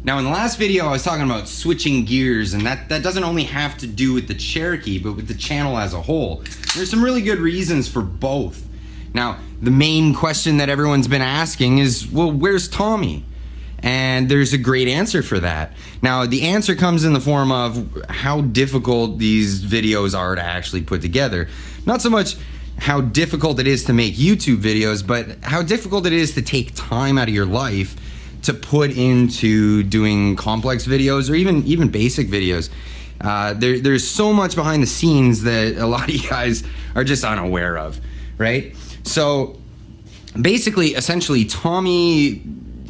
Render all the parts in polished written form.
Now in the last video I was talking about switching gears, and that doesn't only have to do with the Cherokee, but with the channel as a whole. There's some really good reasons for both. Now the main question that everyone's been asking is, well, where's Tommy? And there's a great answer for that. Now the answer comes in the form of how difficult these videos are to actually put together. Not so much how difficult it is to make YouTube videos, but how difficult it is to take time out of your life to put into doing complex videos or even basic videos. There's so much behind the scenes that a lot of you guys are just unaware of, right? So basically, essentially, Tommy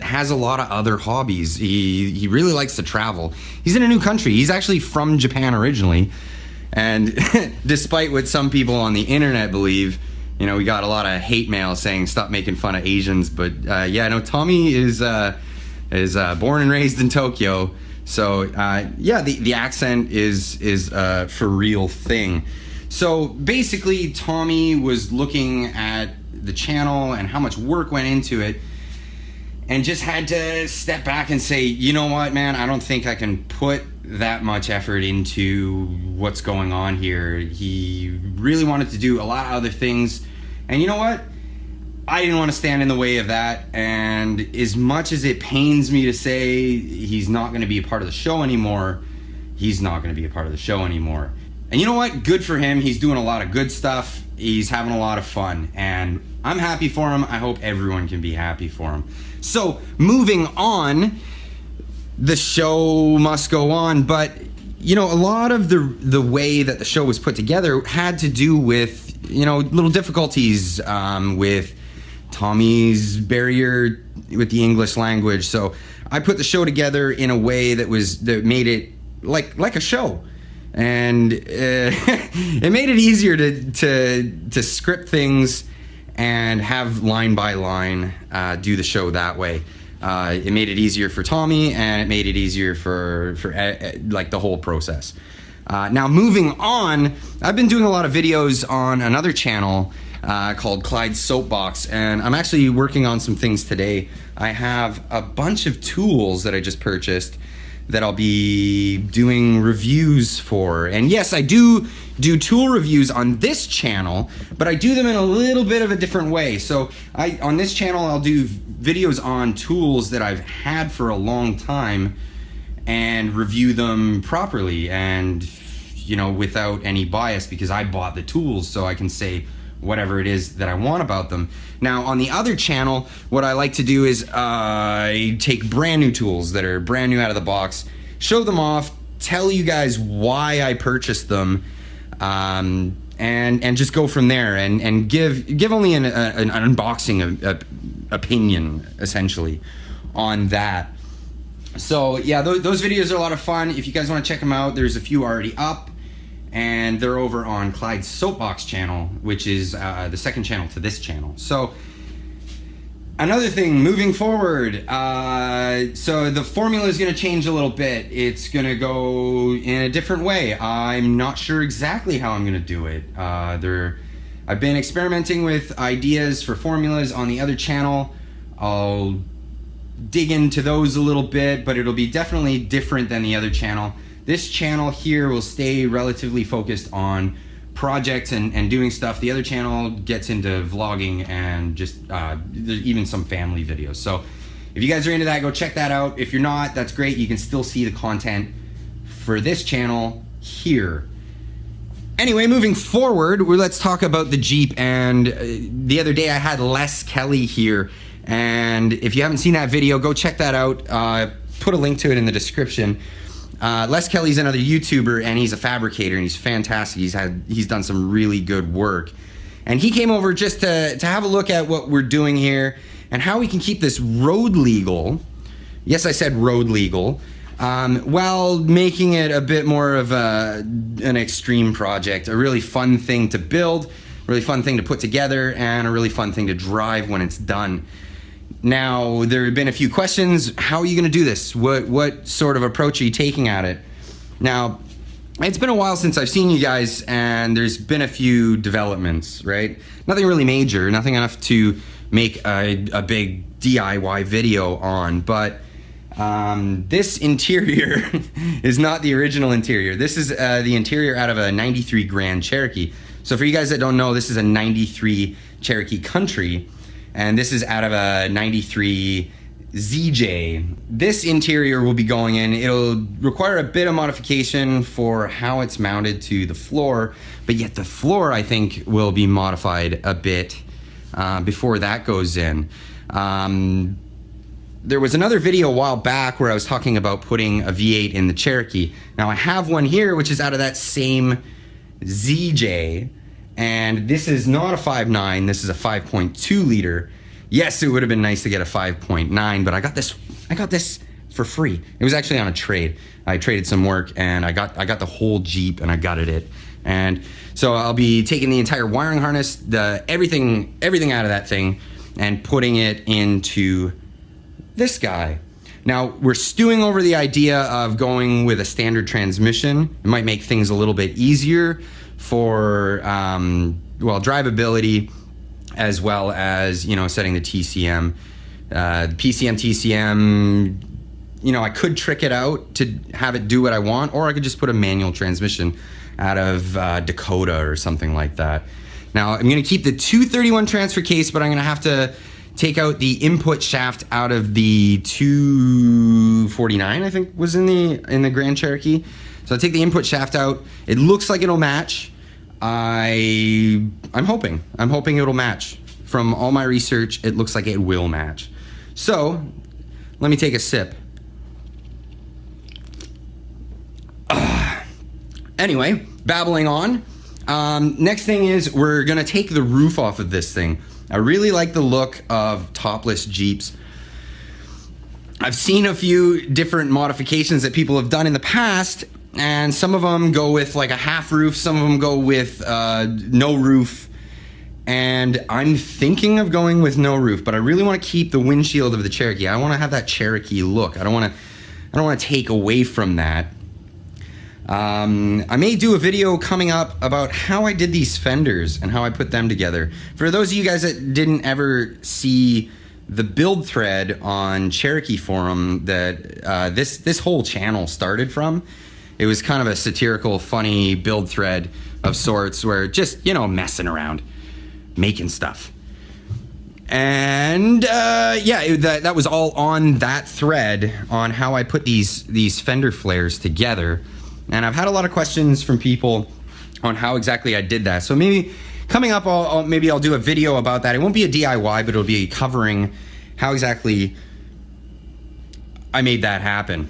has a lot of other hobbies. He really likes to travel. He's in a new country. He's actually from Japan originally. And despite what some people on the internet believe, you know, we got a lot of hate mail saying stop making fun of Asians. But yeah, no, Tommy is born and raised in Tokyo. So yeah, the accent is for real thing. So basically, Tommy was looking at the channel and how much work went into it, and just had to step back and say, you know what, man, I don't think I can put that much effort into what's going on here. He really wanted to do a lot of other things, and you know what? I didn't want to stand in the way of that, and as much as it pains me to say he's not going to be a part of the show anymore, he's not going to be a part of the show anymore. And you know what? Good for him. He's doing a lot of good stuff. He's having a lot of fun, and I'm happy for him. I hope everyone can be happy for him. So moving on, the show must go on, but you know, a lot of the way that the show was put together had to do with, you know, little difficulties with Tommy's barrier with the English language. So I put the show together in a way that made it like a show, and it made it easier to script things and have line by line do the show that way. It made it easier for Tommy, and it made it easier for like the whole process. Now moving on, I've been doing a lot of videos on another channel called Clyde SoapBox, and I'm actually working on some things today. I have a bunch of tools that I just purchased that I'll be doing reviews for. And yes, I do tool reviews on this channel, but I do them in a little bit of a different way. So on this channel, I'll do videos on tools that I've had for a long time and review them properly, and you know, without any bias, because I bought the tools, so I can say whatever it is that I want about them. Now on the other channel, what I like to do is I take brand new tools that are brand new out of the box, show them off, tell you guys why I purchased them, and just go from there, and give only an unboxing opinion essentially on that. So yeah, those videos are a lot of fun. If you guys want to check them out, there's a few already up, and they're over on Clyde's SoapBox channel, which is the second channel to this channel. So another thing, moving forward, so the formula is going to change a little bit. It's going to go in a different way. I'm not sure exactly how I'm going to do it. I've been experimenting with ideas for formulas on the other channel. I'll dig into those a little bit, but it'll be definitely different than the other channel. This channel here will stay relatively focused on projects and doing stuff. The other channel gets into vlogging and just even some family videos. So if you guys are into that, go check that out. If you're not, that's great. You can still see the content for this channel here. Anyway, moving forward, let's talk about the Jeep. And the other day I had Les Kelly here, and if you haven't seen that video, go check that out. Put a link to it in the description. Les Kelly's another YouTuber, and he's a fabricator, and he's fantastic. He's done some really good work, and he came over just to have a look at what we're doing here and how we can keep this road legal. Yes, I said road legal, while making it a bit more of an extreme project, a really fun thing to build, a really fun thing to put together, and a really fun thing to drive when it's done. Now, there have been a few questions. How are you going to do this? What sort of approach are you taking at it? Now, it's been a while since I've seen you guys, and there's been a few developments, right? Nothing really major, nothing enough to make a big DIY video on, but This interior is not the original interior. This is the interior out of a 93 Grand Cherokee. So for you guys that don't know, this is a 93 Cherokee Country, and this is out of a 93 ZJ. This interior will be going in. It'll require a bit of modification for how it's mounted to the floor, but yet the floor, I think, will be modified a bit before that goes in. There was another video a while back where I was talking about putting a V8 in the Cherokee. Now I have one here which is out of that same ZJ, and this is not a 5.9, this is a 5.2 liter. Yes, it would have been nice to get a 5.9, but I got this for free. It was actually on a trade. I traded some work and I got the whole Jeep and I gutted it. And so I'll be taking the entire wiring harness, everything out of that thing, and putting it into this guy. Now we're stewing over the idea of going with a standard transmission. It might make things a little bit easier for drivability, as well as, you know, setting the TCM, PCM, TCM. You know, I could trick it out to have it do what I want, or I could just put a manual transmission out of Dakota or something like that. Now I'm going to keep the 231 transfer case, but I'm going to have to take out the input shaft out of the 249, I think was in the Grand Cherokee. So I'll take the input shaft out. It looks like it'll match. I'm hoping it'll match. From all my research, it looks like it will match. So let me take a sip. Anyway, babbling on. Next thing is we're gonna take the roof off of this thing. I really like the look of topless Jeeps. I've seen a few different modifications that people have done in the past, and some of them go with like a half roof, some of them go with no roof, and I'm thinking of going with no roof, but I really want to keep the windshield of the Cherokee. I want to have that Cherokee look. I don't want to take away from that. I may do a video coming up about how I did these fenders and how I put them together. For those of you guys that didn't ever see the build thread on Cherokee Forum that this whole channel started from, it was kind of a satirical, funny build thread of sorts where just, you know, messing around, making stuff. And yeah, that was all on that thread on how I put these fender flares together. And I've had a lot of questions from people on how exactly I did that. So maybe coming up, maybe I'll do a video about that. It won't be a DIY, but it'll be covering how exactly I made that happen.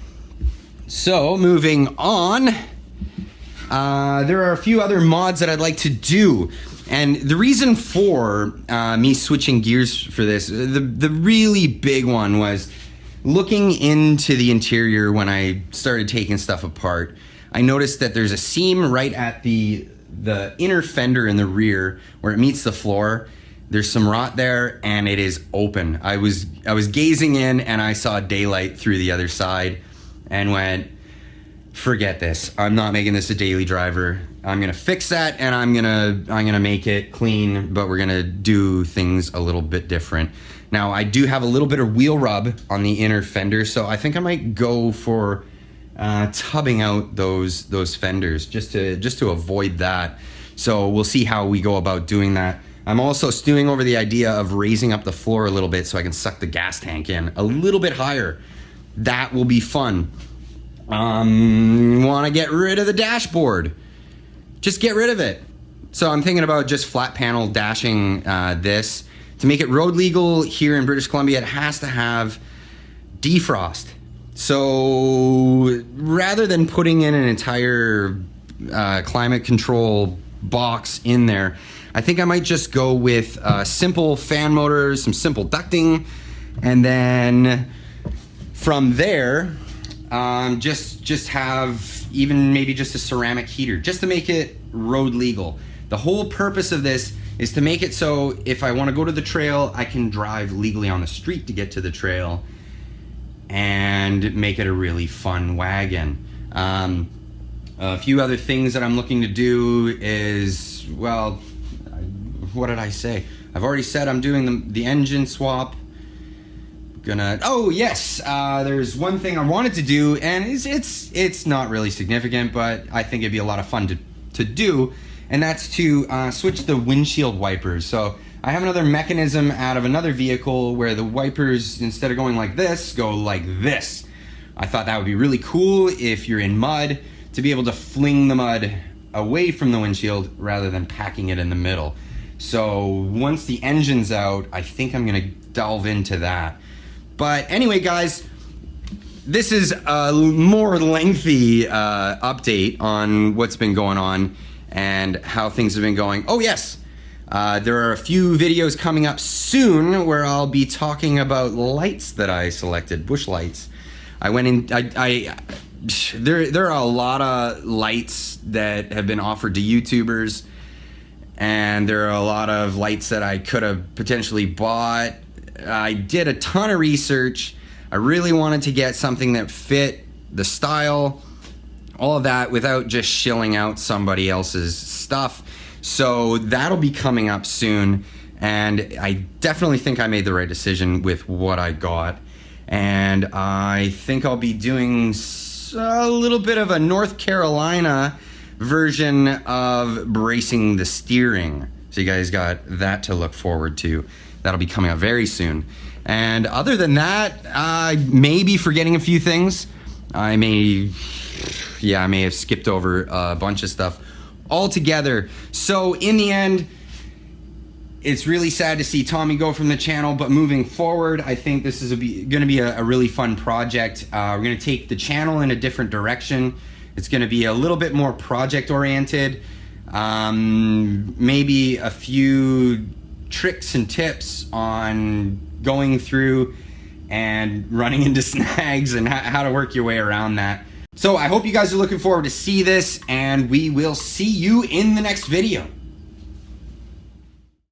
So moving on, there are a few other mods that I'd like to do. And the reason for me switching gears for this, the really big one was looking into the interior when I started taking stuff apart. I noticed that there's a seam right at the inner fender in the rear where it meets the floor. There's some rot there and it is open. I was gazing in and I saw daylight through the other side and went, forget this. I'm not making this a daily driver. I'm gonna fix that and I'm gonna make it clean, but we're gonna do things a little bit different. Now I do have a little bit of wheel rub on the inner fender, so I think I might go for tubbing out those fenders just to avoid that. So we'll see how we go about doing that. I'm also stewing over the idea of raising up the floor a little bit so I can suck the gas tank in a little bit higher. That will be fun. Want to get rid of the dashboard. Just get rid of it. So I'm thinking about just flat panel dashing this. To make it road legal here in British Columbia, it has to have defrost. So rather than putting in an entire climate control box in there, I think I might just go with simple fan motors, some simple ducting, and then from there, just have even maybe just a ceramic heater, just to make it road legal. The whole purpose of this is to make it so if I want to go to the trail, I can drive legally on the street to get to the trail and make it a really fun wagon. A few other things that I'm looking to do is, well, what did I say? I've already said I'm doing the engine swap. Oh yes, there's one thing I wanted to do, and it's not really significant, but I think it'd be a lot of fun to do, and that's to switch the windshield wipers. So I have another mechanism out of another vehicle where the wipers, instead of going like this, go like this. I thought that would be really cool if you're in mud, to be able to fling the mud away from the windshield rather than packing it in the middle. So once the engine's out, I think I'm gonna delve into that. But anyway, guys, this is a more lengthy update on what's been going on and how things have been going. Oh yes, there are a few videos coming up soon where I'll be talking about lights that I selected, bush lights. I went in, there are a lot of lights that have been offered to YouTubers, and there are a lot of lights that I could have potentially bought. I did a ton of research. I really wanted to get something that fit the style, all of that, without just shilling out somebody else's stuff. So that'll be coming up soon, and I definitely think I made the right decision with what I got. And I think I'll be doing a little bit of a North Carolina version of bracing the steering. So you guys got that to look forward to. That'll be coming up very soon. And other than that, I may be forgetting a few things. I may have skipped over a bunch of stuff altogether. So in the end, it's really sad to see Tommy go from the channel, but moving forward, I think this is going to be a really fun project. We're going to take the channel in a different direction. It's going to be a little bit more project oriented. Maybe a few tricks and tips on going through and running into snags and how to work your way around that. So I hope you guys are looking forward to see this, and we will see you in the next video.